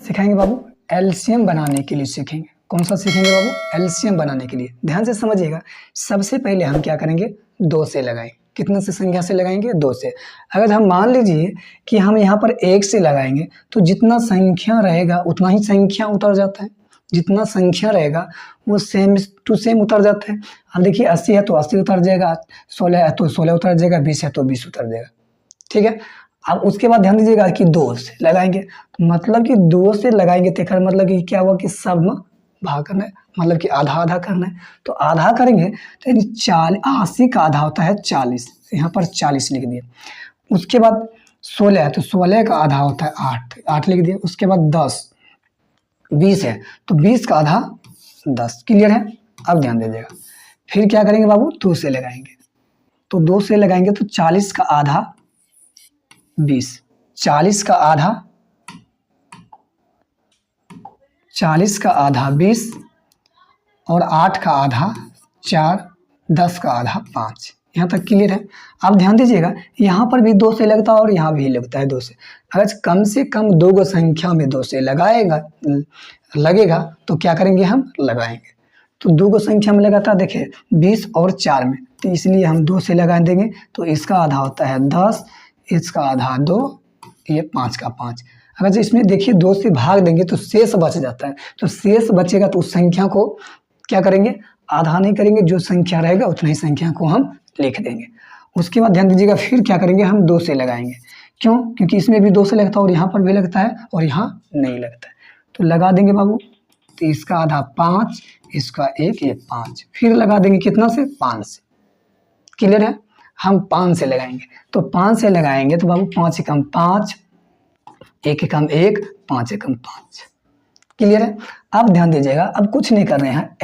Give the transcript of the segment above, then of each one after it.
सिखाएंगे बाबू एलसीएम बनाने के लिए सीखेंगे। कौन सा सीखेंगे बाबू? एलसीएम बनाने के लिए। ध्यान से समझिएगा। सबसे पहले हम क्या करेंगे? 2 से लगाएंगे। कितने से संख्या से लगाएंगे? 2 से। अगर हम मान लीजिए कि हम यहाँ पर 1 से लगाएंगे तो जितना संख्या रहेगा उतना ही संख्या उतर जाता है। जितना संख्या रहेगा वो सेम टू सेम उतर जाता है। अब देखिए 80 है तो 80 उतर जाएगा, 16 है तो 16 उतर जाएगा, 20 है तो 20 उतर जाएगा। ठीक है। अब उसके बाद ध्यान दीजिएगा कि 2 से लगाएंगे, तो मतलब कि 2 से लगाएंगे तो मतलब कि क्या हुआ कि सब में भाग करना है, मतलब कि आधा आधा करना है। तो आधा करेंगे तो यानी 80 का आधा होता है 40, यहाँ पर 40 लिख दिए। उसके बाद 16 है तो 16 का आधा होता है 8 लिख दिए। उसके बाद 10, 20 है तो 20 का आधा 10। क्लियर है? अब ध्यान दीजिएगा। फिर क्या करेंगे बाबू? 2 से लगाएंगे, तो 2 से लगाएंगे तो 40 का आधा 20, 40 का आधा 20 और 8 का आधा 4, 10 का आधा 5। यहाँ तक क्लियर है? अब ध्यान दीजिएगा, यहाँ पर भी 2 से लगता है और यहाँ भी लगता है 2 से। अगर कम से कम 2 संख्या में 2 से लगेगा तो क्या करेंगे? हम लगाएंगे। तो 2 संख्या में लगाता है, देखिए 20 और 4 में, तो इसलिए हम 2 से लगा देंगे। तो इसका आधा होता है 10, इसका आधा 2, ये 5 का 5। अगर इसमें देखिए 2 से भाग देंगे तो शेष बच जाता है। तो शेष बचेगा तो उस संख्या को क्या करेंगे? आधा नहीं करेंगे, जो संख्या रहेगा उतना ही संख्या को हम लिख देंगे। उसके बाद ध्यान दीजिएगा, फिर क्या करेंगे? हम 2 से लगाएंगे। क्यों? क्योंकि इसमें भी 2 से लगता है और यहाँ पर भी लगता है और यहाँ नहीं लगता है। तो लगा देंगे बाबू, तो इसका आधा 5, इसका 1, ये 5। फिर लगा देंगे कितना से? 5 से। क्लियर है? हम 5 से लगाएंगे, तो 5 से लगाएंगे तो बाबू 5 एकम 5, 1 एकम 1, 5 एकम 5। क्लियर है? अब ध्यान दीजिएगा, अब कुछ नहीं कर रहे हैं,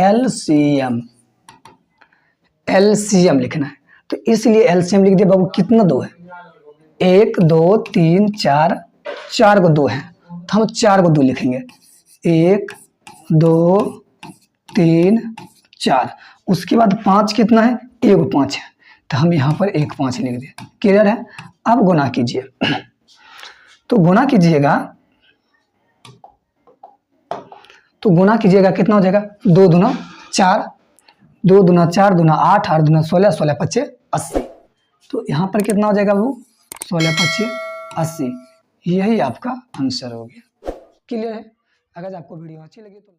एलसीएम लिखना है। तो इसलिए एलसीएम लिख दिया बाबू। कितना 2 है? 1 2 3 4, 4 को 2 है तो हम 4 को 2 लिखेंगे। 1 2 3 4। उसके बाद 5 कितना है? 1 5 है तो हम यहाँ पर 1 5 लिख दिए। क्लियर है? अब गुना कीजिए। तो गुना कीजिएगा, कितना हो जाएगा? 2 दूना 4, 2 दूना 4, दूना 8, 8 दूना 16, 16 पच्चे 80। तो यहाँ पर कितना हो जाएगा वो? 16 पच्चे 80। यही आपका आंसर हो गया। क्लियर है? अगर आपको वीडियो अच्छी लगी तो